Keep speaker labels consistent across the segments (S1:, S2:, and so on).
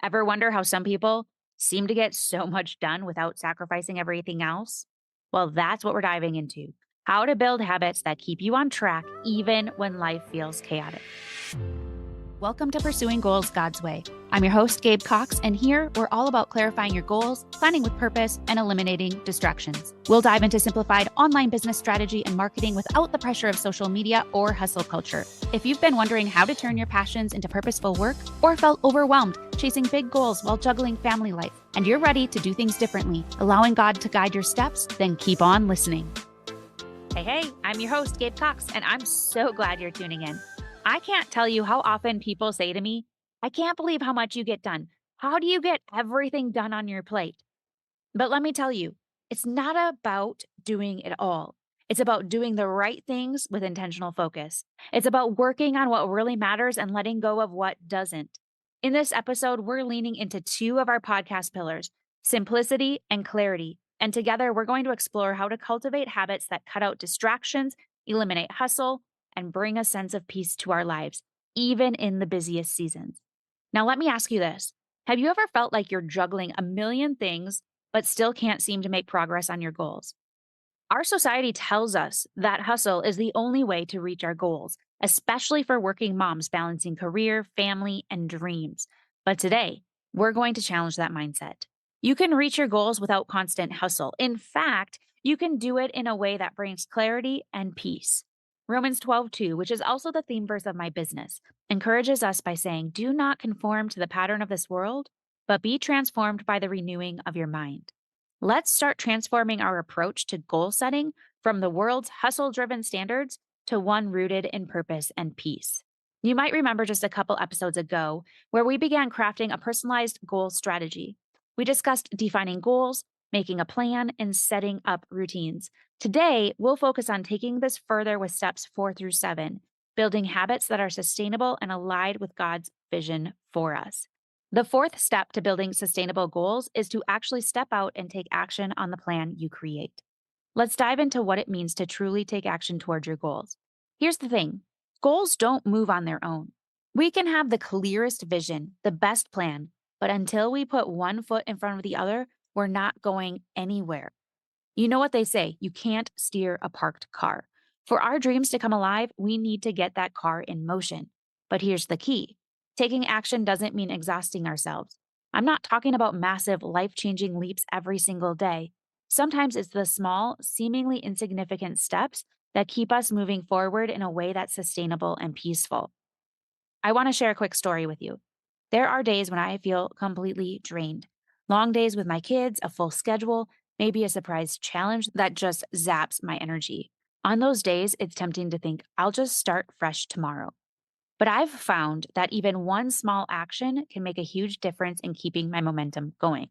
S1: Ever wonder how some people seem to get so much done without sacrificing everything else? Well, that's what we're diving into: how to build habits that keep you on track even when life feels chaotic. Welcome to Pursuing Goals God's Way. I'm your host, Gabe Cox, and here we're all about clarifying your goals, planning with purpose, and eliminating distractions. We'll dive into simplified online business strategy and marketing without the pressure of social media or hustle culture. If you've been wondering how to turn your passions into purposeful work or felt overwhelmed chasing big goals while juggling family life, and you're ready to do things differently, allowing God to guide your steps, then keep on listening. Hey, I'm your host, Gabe Cox, and I'm so glad you're tuning in. I can't tell you how often people say to me, I can't believe how much you get done. How do you get everything done on your plate? But let me tell you, it's not about doing it all. It's about doing the right things with intentional focus. It's about working on what really matters and letting go of what doesn't. In this episode, we're leaning into two of our podcast pillars: simplicity and clarity. And together, we're going to explore how to cultivate habits that cut out distractions, eliminate hustle, and bring a sense of peace to our lives, even in the busiest seasons. Now, let me ask you this. Have you ever felt like you're juggling a million things, but still can't seem to make progress on your goals? Our society tells us that hustle is the only way to reach our goals, especially for working moms balancing career, family, and dreams. But today, we're going to challenge that mindset. You can reach your goals without constant hustle. In fact, you can do it in a way that brings clarity and peace. Romans 12:2, which is also the theme verse of my business, encourages us by saying, do not conform to the pattern of this world, but be transformed by the renewing of your mind. Let's start transforming our approach to goal setting from the world's hustle driven standards to one rooted in purpose and peace. You might remember just a couple episodes ago where we began crafting a personalized goal strategy. We discussed defining goals, making a plan, and setting up routines. Today, we'll focus on taking this further with steps 4 through 7, building habits that are sustainable and aligned with God's vision for us. The fourth step to building sustainable goals is to actually step out and take action on the plan you create. Let's dive into what it means to truly take action towards your goals. Here's the thing: goals don't move on their own. We can have the clearest vision, the best plan, but until we put one foot in front of the other, we're not going anywhere. You know what they say, you can't steer a parked car. For our dreams to come alive, we need to get that car in motion. But here's the key: taking action doesn't mean exhausting ourselves. I'm not talking about massive, life changing leaps every single day. Sometimes it's the small, seemingly insignificant steps that keep us moving forward in a way that's sustainable and peaceful. I want to share a quick story with you. There are days when I feel completely drained. Long days with my kids, a full schedule, maybe a surprise challenge that just zaps my energy. On those days, it's tempting to think, I'll just start fresh tomorrow. But I've found that even one small action can make a huge difference in keeping my momentum going.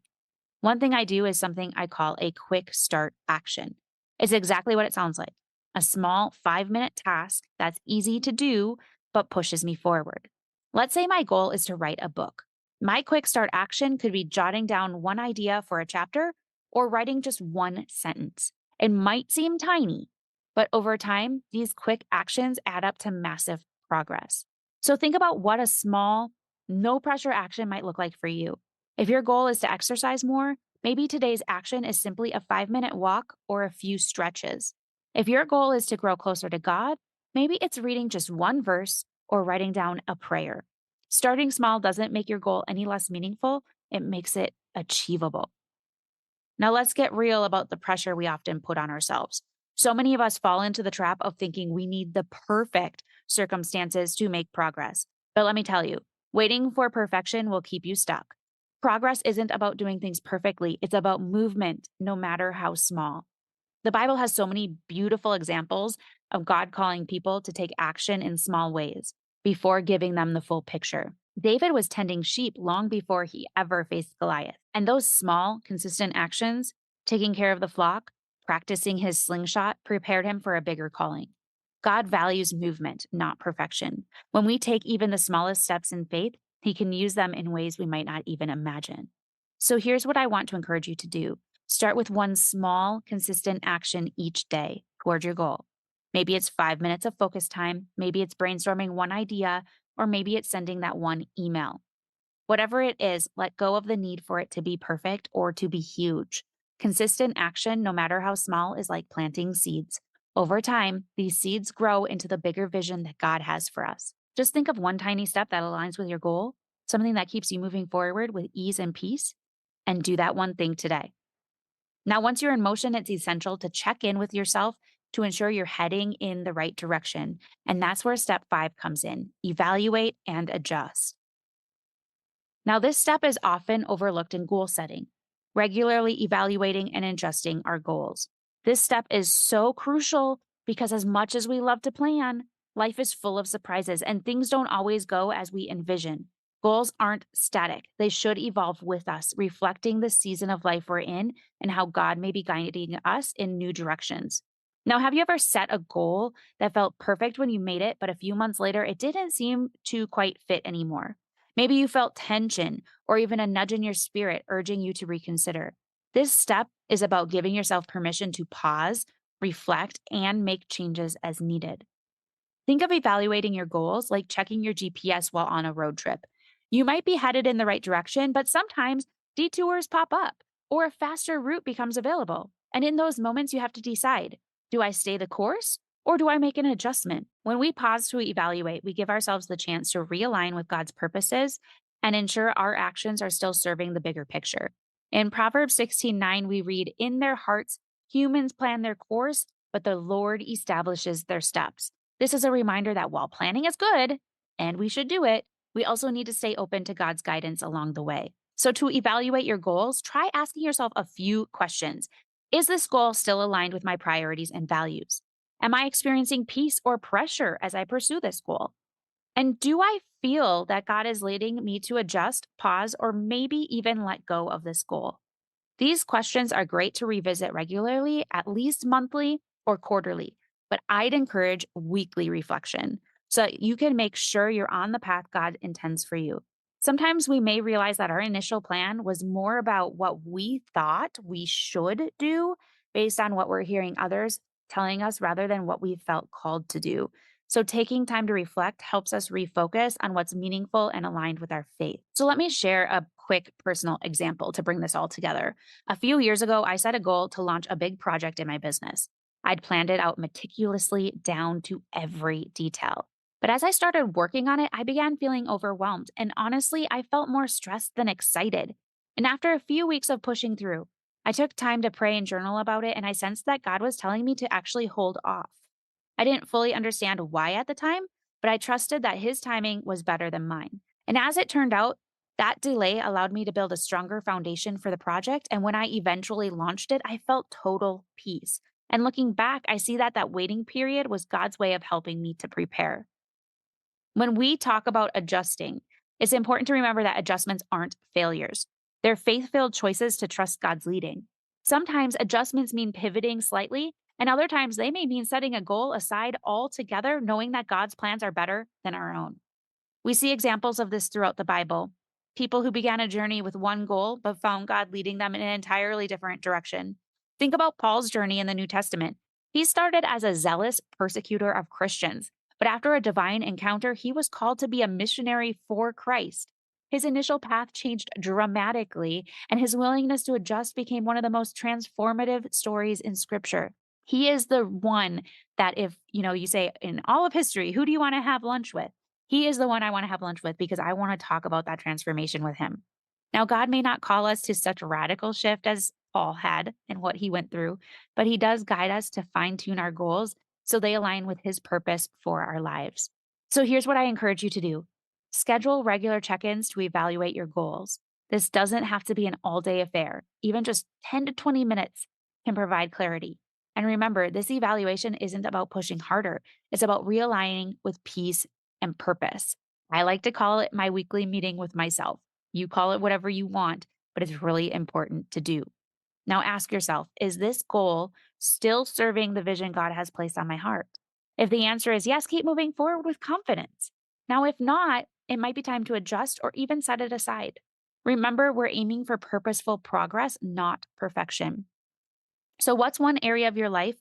S1: One thing I do is something I call a quick start action. It's exactly what it sounds like: a small 5-minute task that's easy to do, but pushes me forward. Let's say my goal is to write a book. My quick start action could be jotting down one idea for a chapter or writing just one sentence. It might seem tiny, but over time, these quick actions add up to massive progress. So think about what a small, no pressure action might look like for you. If your goal is to exercise more, maybe today's action is simply a 5-minute walk or a few stretches. If your goal is to grow closer to God, maybe it's reading just one verse or writing down a prayer. Starting small doesn't make your goal any less meaningful, it makes it achievable. Now, let's get real about the pressure we often put on ourselves. So many of us fall into the trap of thinking we need the perfect circumstances to make progress. But let me tell you, waiting for perfection will keep you stuck. Progress isn't about doing things perfectly, it's about movement, no matter how small. The Bible has so many beautiful examples of God calling people to take action in small ways before giving them the full picture. David was tending sheep long before he ever faced Goliath. And those small, consistent actions, taking care of the flock, practicing his slingshot, prepared him for a bigger calling. God values movement, not perfection. When we take even the smallest steps in faith, he can use them in ways we might not even imagine. So here's what I want to encourage you to do. Start with one small, consistent action each day toward your goal. Maybe it's 5 minutes of focus time. Maybe it's brainstorming one idea, or maybe it's sending that one email. Whatever it is, let go of the need for it to be perfect or to be huge. Consistent action, no matter how small, is like planting seeds. Over time, these seeds grow into the bigger vision that God has for us. Just think of one tiny step that aligns with your goal, something that keeps you moving forward with ease and peace, and do that one thing today. Now, once you're in motion, it's essential to check in with yourself to ensure you're heading in the right direction. And that's where step 5 comes in: evaluate and adjust. Now, this step is often overlooked in goal setting, regularly evaluating and adjusting our goals. This step is so crucial because, as much as we love to plan, life is full of surprises and things don't always go as we envision. Goals aren't static, they should evolve with us, reflecting the season of life we're in and how God may be guiding us in new directions. Now, have you ever set a goal that felt perfect when you made it, but a few months later it didn't seem to quite fit anymore? Maybe you felt tension or even a nudge in your spirit urging you to reconsider. This step is about giving yourself permission to pause, reflect, and make changes as needed. Think of evaluating your goals like checking your GPS while on a road trip. You might be headed in the right direction, but sometimes detours pop up or a faster route becomes available. And in those moments, you have to decide: do I stay the course or do I make an adjustment? When we pause to evaluate, we give ourselves the chance to realign with God's purposes and ensure our actions are still serving the bigger picture. In Proverbs 16:9, we read, "In their hearts, humans plan their course, but the Lord establishes their steps." This is a reminder that while planning is good and we should do it, we also need to stay open to God's guidance along the way. So, to evaluate your goals, try asking yourself a few questions. Is this goal still aligned with my priorities and values? Am I experiencing peace or pressure as I pursue this goal? And do I feel that God is leading me to adjust, pause, or maybe even let go of this goal? These questions are great to revisit regularly, at least monthly or quarterly, but I'd encourage weekly reflection so that you can make sure you're on the path God intends for you. Sometimes we may realize that our initial plan was more about what we thought we should do based on what we're hearing others telling us rather than what we felt called to do. So, taking time to reflect helps us refocus on what's meaningful and aligned with our faith. So, let me share a quick personal example to bring this all together. A few years ago, I set a goal to launch a big project in my business. I'd planned it out meticulously down to every detail. But as I started working on it, I began feeling overwhelmed. And honestly, I felt more stressed than excited. And after a few weeks of pushing through, I took time to pray and journal about it, and I sensed that God was telling me to actually hold off. I didn't fully understand why at the time, but I trusted that His timing was better than mine. And as it turned out, that delay allowed me to build a stronger foundation for the project. And when I eventually launched it, I felt total peace. And looking back, I see that that waiting period was God's way of helping me to prepare. When we talk about adjusting, it's important to remember that adjustments aren't failures. They're faith filled choices to trust God's leading. Sometimes adjustments mean pivoting slightly, and other times they may mean setting a goal aside altogether, knowing that God's plans are better than our own. We see examples of this throughout the Bible. People who began a journey with one goal but found God leading them in an entirely different direction. Think about Paul's journey in the New Testament. He started as a zealous persecutor of Christians, but after a divine encounter, he was called to be a missionary for Christ. His initial path changed dramatically, and his willingness to adjust became one of the most transformative stories in scripture. He is the one that if, you say in all of history, who do you want to have lunch with? He is the one I want to have lunch with because I want to talk about that transformation with him. Now, God may not call us to such a radical shift as Paul had and what he went through, but he does guide us to fine tune our goals so they align with his purpose for our lives. So here's what I encourage you to do: schedule regular check ins to evaluate your goals. This doesn't have to be an all day affair, even just 10 to 20 minutes can provide clarity. And remember, this evaluation isn't about pushing harder, it's about realigning with peace and purpose. I like to call it my weekly meeting with myself. You call it whatever you want, but it's really important to do. Now ask yourself, is this goal still serving the vision God has placed on my heart? If the answer is yes, keep moving forward with confidence. Now, if not, it might be time to adjust or even set it aside. Remember, we're aiming for purposeful progress, not perfection. So, what's one area of your life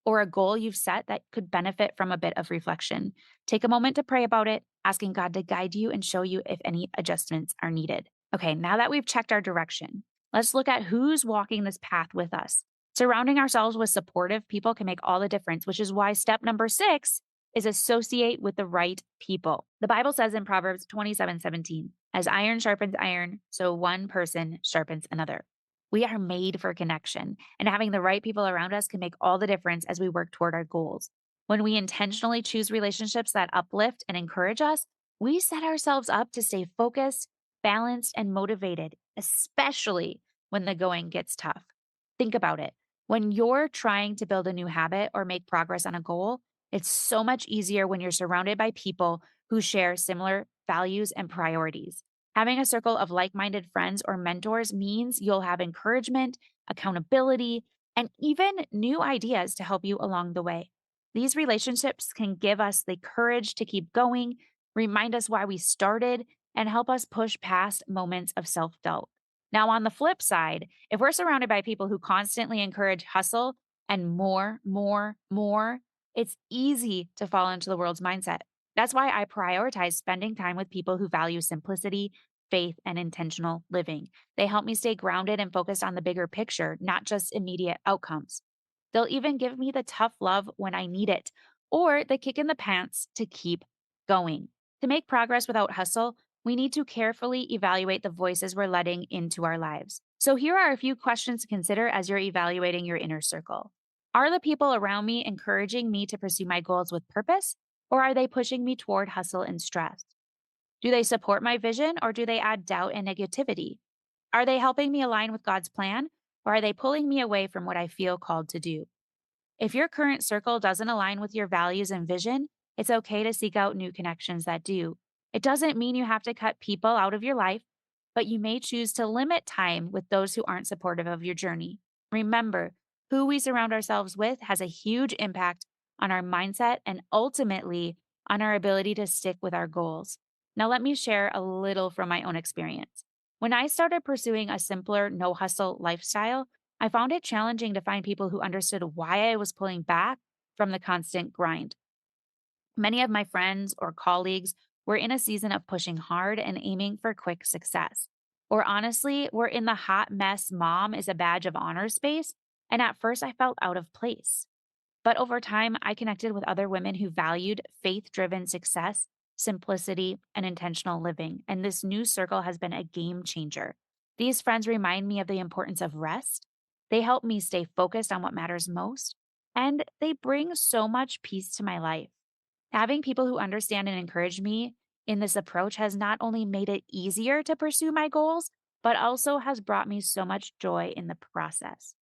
S1: or a goal you've set that could benefit from a bit of reflection. Take a moment to pray about it, asking God to guide you and show you if any adjustments are needed. Okay, now that we've checked our direction, let's look at who's walking this path with us. Surrounding ourselves with supportive people can make all the difference, which is why step number 6 is associate with the right people. The Bible says in Proverbs 27:17, as iron sharpens iron, so one person sharpens another. We are made for connection, and having the right people around us can make all the difference as we work toward our goals. When we intentionally choose relationships that uplift and encourage us, we set ourselves up to stay focused, balanced, and motivated, especially when the going gets tough. Think about it. When you're trying to build a new habit or make progress on a goal, it's so much easier when you're surrounded by people who share similar values and priorities. Having a circle of like minded friends or mentors means you'll have encouragement, accountability, and even new ideas to help you along the way. These relationships can give us the courage to keep going, remind us why we started, and help us push past moments of self doubt. Now, on the flip side, if we're surrounded by people who constantly encourage hustle and more, it's easy to fall into the world's mindset. That's why I prioritize spending time with people who value simplicity, faith, and intentional living. They help me stay grounded and focused on the bigger picture, not just immediate outcomes. They'll even give me the tough love when I need it, or the kick in the pants to keep going. To make progress without hustle, we need to carefully evaluate the voices we're letting into our lives. So, here are a few questions to consider as you're evaluating your inner circle. Are the people around me encouraging me to pursue my goals with purpose, or are they pushing me toward hustle and stress? Do they support my vision, or do they add doubt and negativity? Are they helping me align with God's plan, or are they pulling me away from what I feel called to do? If your current circle doesn't align with your values and vision, it's okay to seek out new connections that do. It doesn't mean you have to cut people out of your life, but you may choose to limit time with those who aren't supportive of your journey. Remember, who we surround ourselves with has a huge impact on our mindset and ultimately on our ability to stick with our goals. Now, let me share a little from my own experience. When I started pursuing a simpler, no hustle lifestyle, I found it challenging to find people who understood why I was pulling back from the constant grind. Many of my friends or colleagues were in a season of pushing hard and aiming for quick success. Or honestly, we're in the hot mess mom is a badge of honor space. And at first, I felt out of place. But over time, I connected with other women who valued faith driven success, simplicity, and intentional living. And this new circle has been a game changer. These friends remind me of the importance of rest. They help me stay focused on what matters most. And they bring so much peace to my life. Having people who understand and encourage me in this approach has not only made it easier to pursue my goals, but also has brought me so much joy in the process.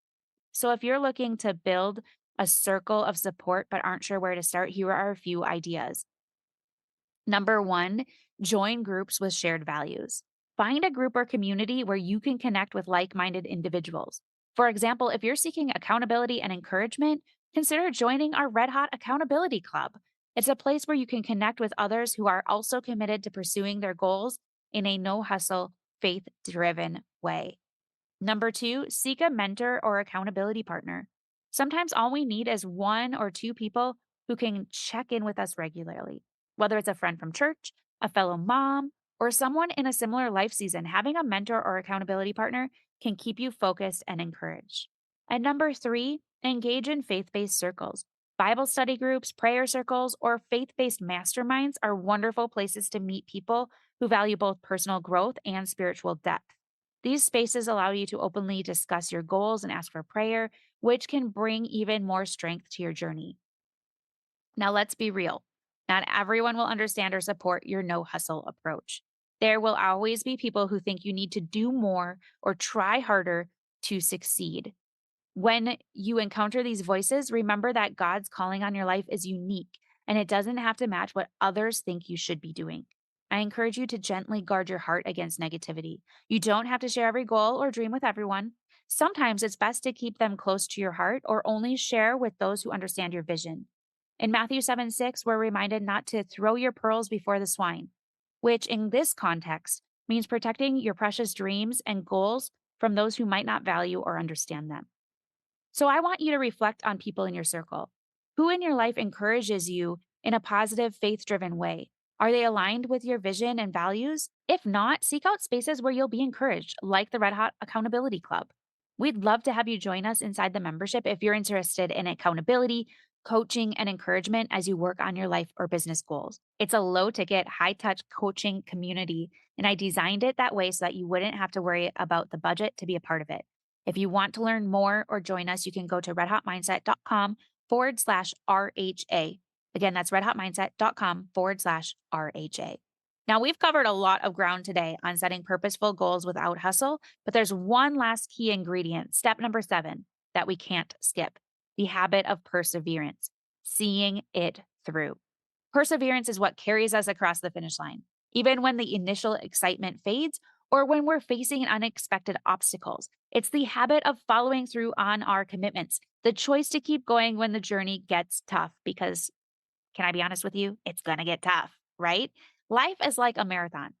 S1: So, if you're looking to build a circle of support but aren't sure where to start, here are a few ideas. Number one, join groups with shared values. Find a group or community where you can connect with like minded individuals. For example, if you're seeking accountability and encouragement, consider joining our Red Hot Accountability Club. It's a place where you can connect with others who are also committed to pursuing their goals in a no hustle, faith driven way. Number two, seek a mentor or accountability partner. Sometimes all we need is one or two people who can check in with us regularly. Whether it's a friend from church, a fellow mom, or someone in a similar life season, having a mentor or accountability partner can keep you focused and encouraged. And number three, engage in faith based circles. Bible study groups, prayer circles, or faith based masterminds are wonderful places to meet people who value both personal growth and spiritual depth. These spaces allow you to openly discuss your goals and ask for prayer, which can bring even more strength to your journey. Now, let's be real. Not everyone will understand or support your no hustle approach. There will always be people who think you need to do more or try harder to succeed. When you encounter these voices, remember that God's calling on your life is unique and it doesn't have to match what others think you should be doing. I encourage you to gently guard your heart against negativity. You don't have to share every goal or dream with everyone. Sometimes it's best to keep them close to your heart or only share with those who understand your vision. In Matthew 7:6, we're reminded not to throw your pearls before the swine, which in this context means protecting your precious dreams and goals from those who might not value or understand them. So I want you to reflect on people in your circle. Who in your life encourages you in a positive, faith driven way? Are they aligned with your vision and values? If not, seek out spaces where you'll be encouraged, like the Red Hot Accountability Club. We'd love to have you join us inside the membership if you're interested in accountability, coaching, and encouragement as you work on your life or business goals. It's a low ticket, high touch coaching community, and I designed it that way so that you wouldn't have to worry about the budget to be a part of it. If you want to learn more or join us, you can go to redhotmindset.com/RHA. Again, that's redhotmindset.com/RHA. Now, we've covered a lot of ground today on setting purposeful goals without hustle, but there's one last key ingredient, step number 7, that we can't skip: the habit of perseverance, seeing it through. Perseverance is what carries us across the finish line, even when the initial excitement fades or when we're facing unexpected obstacles. It's the habit of following through on our commitments, the choice to keep going when the journey gets tough, because can I be honest with you? It's going to get tough, right? Life is like a marathon,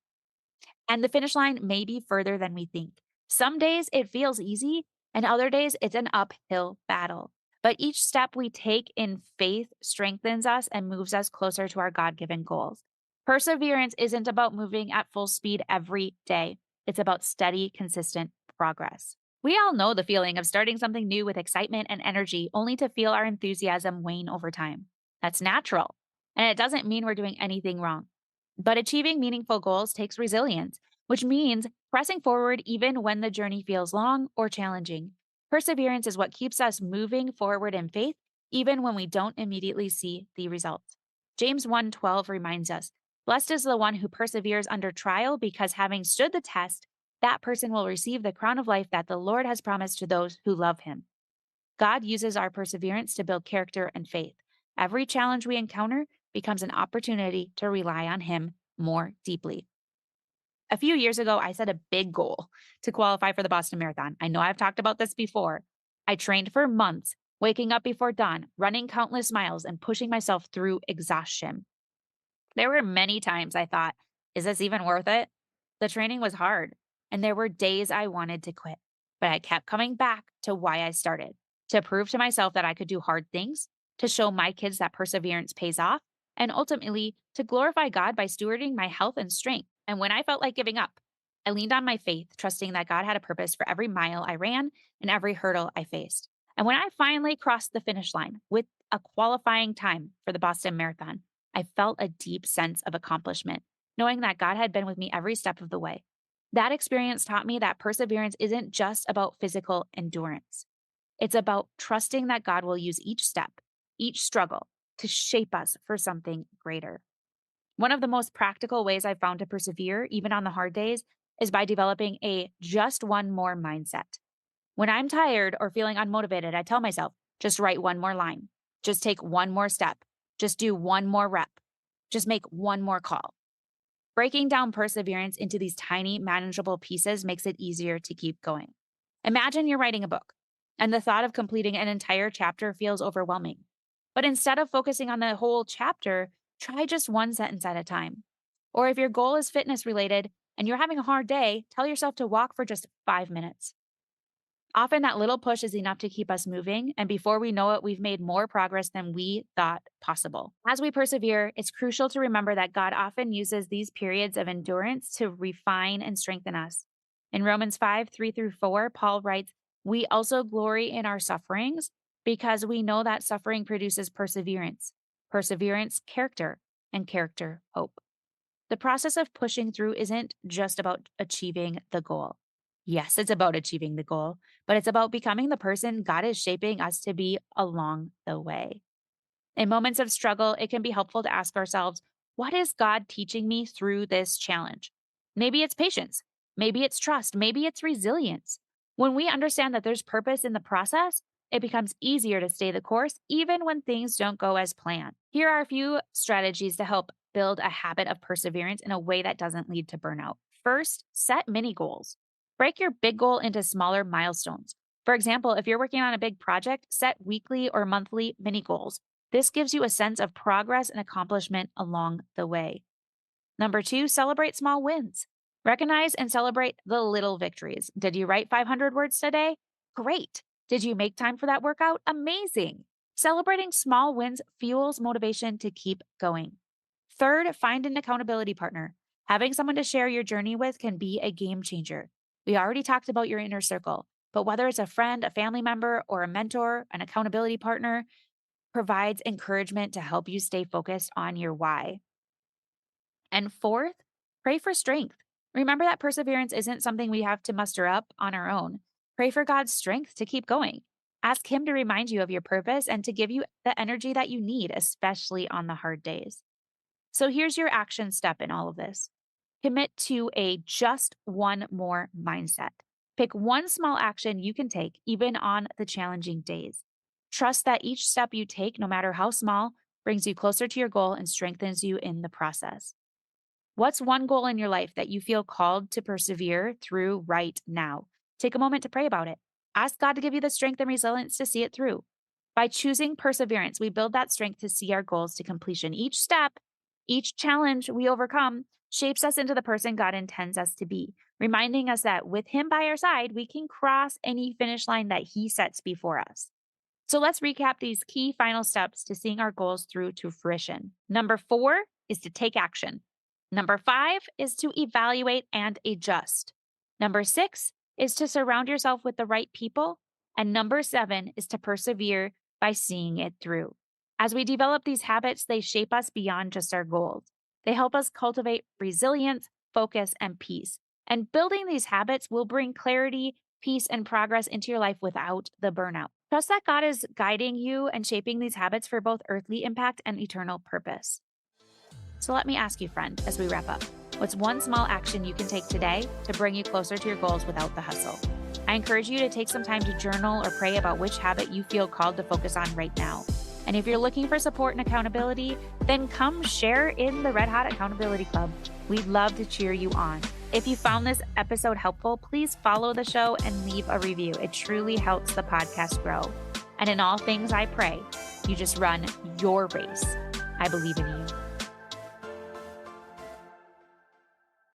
S1: and the finish line may be further than we think. Some days it feels easy, and other days it's an uphill battle. But each step we take in faith strengthens us and moves us closer to our God given goals. Perseverance isn't about moving at full speed every day, it's about steady, consistent progress. We all know the feeling of starting something new with excitement and energy only to feel our enthusiasm wane over time. That's natural, and it doesn't mean we're doing anything wrong. But achieving meaningful goals takes resilience, which means pressing forward even when the journey feels long or challenging. Perseverance is what keeps us moving forward in faith, even when we don't immediately see the results. James 1:12 reminds us, "Blessed is the one who perseveres under trial, because having stood the test, that person will receive the crown of life that the Lord has promised to those who love him." God uses our perseverance to build character and faith. Every challenge we encounter becomes an opportunity to rely on him more deeply. A few years ago, I set a big goal to qualify for the Boston Marathon. I know I've talked about this before. I trained for months, waking up before dawn, running countless miles, and pushing myself through exhaustion. There were many times I thought, is this even worth it? The training was hard, and there were days I wanted to quit. But I kept coming back to why I started: to prove to myself that I could do hard things, to show my kids that perseverance pays off, and ultimately to glorify God by stewarding my health and strength. And when I felt like giving up, I leaned on my faith, trusting that God had a purpose for every mile I ran and every hurdle I faced. And when I finally crossed the finish line with a qualifying time for the Boston Marathon, I felt a deep sense of accomplishment, knowing that God had been with me every step of the way. That experience taught me that perseverance isn't just about physical endurance. It's about trusting that God will use each step, each struggle, to shape us for something greater. One of the most practical ways I've found to persevere, even on the hard days, is by developing a just one more mindset. When I'm tired or feeling unmotivated, I tell myself, just write one more line, just take one more step, just do one more rep, just make one more call. Breaking down perseverance into these tiny, manageable pieces makes it easier to keep going. Imagine you're writing a book, and the thought of completing an entire chapter feels overwhelming. But instead of focusing on the whole chapter, try just one sentence at a time. Or if your goal is fitness related and you're having a hard day, tell yourself to walk for just 5 minutes. Often that little push is enough to keep us moving, and before we know it, we've made more progress than we thought possible. As we persevere, it's crucial to remember that God often uses these periods of endurance to refine and strengthen us. In Romans 5:3-4, Paul writes, "We also glory in our sufferings because we know that suffering produces perseverance, perseverance, character, and character, hope." The process of pushing through isn't just about achieving the goal. Yes, it's about achieving the goal, but it's about becoming the person God is shaping us to be along the way. In moments of struggle, it can be helpful to ask ourselves, what is God teaching me through this challenge? Maybe it's patience. Maybe it's trust. Maybe it's resilience. When we understand that there's purpose in the process, it becomes easier to stay the course even when things don't go as planned. Here are a few strategies to help build a habit of perseverance in a way that doesn't lead to burnout. First, set mini goals. Break your big goal into smaller milestones. For example, if you're working on a big project, set weekly or monthly mini goals. This gives you a sense of progress and accomplishment along the way. Number 2, celebrate small wins. Recognize and celebrate the little victories. Did you write 500 words today? Great. Did you make time for that workout? Amazing. Celebrating small wins fuels motivation to keep going. Third, find an accountability partner. Having someone to share your journey with can be a game changer. We already talked about your inner circle, but whether it's a friend, a family member, or a mentor, an accountability partner provides encouragement to help you stay focused on your why. And fourth, pray for strength. Remember that perseverance isn't something we have to muster up on our own. Pray for God's strength to keep going. Ask Him to remind you of your purpose and to give you the energy that you need, especially on the hard days. So here's your action step in all of this. Commit to a just one more mindset. Pick one small action you can take, even on the challenging days. Trust that each step you take, no matter how small, brings you closer to your goal and strengthens you in the process. What's one goal in your life that you feel called to persevere through right now? Take a moment to pray about it. Ask God to give you the strength and resilience to see it through. By choosing perseverance, we build that strength to see our goals to completion. Each step, each challenge we overcome shapes us into the person God intends us to be, reminding us that with Him by our side, we can cross any finish line that He sets before us. So let's recap these key final steps to seeing our goals through to fruition. Number 4 is to take action. Number 5 is to evaluate and adjust. Number 6 is to surround yourself with the right people. And number 7 is to persevere by seeing it through. As we develop these habits, they shape us beyond just our goals. They help us cultivate resilience, focus, and peace. And building these habits will bring clarity, peace, and progress into your life without the burnout. Trust that God is guiding you and shaping these habits for both earthly impact and eternal purpose. So let me ask you, friend, as we wrap up, what's one small action you can take today to bring you closer to your goals without the hustle? I encourage you to take some time to journal or pray about which habit you feel called to focus on right now. And if you're looking for support and accountability, then come share in the Red Hot Accountability Club. We'd love to cheer you on. If you found this episode helpful, please follow the show and leave a review. It truly helps the podcast grow. And in all things I pray, you just run your race. I believe in you.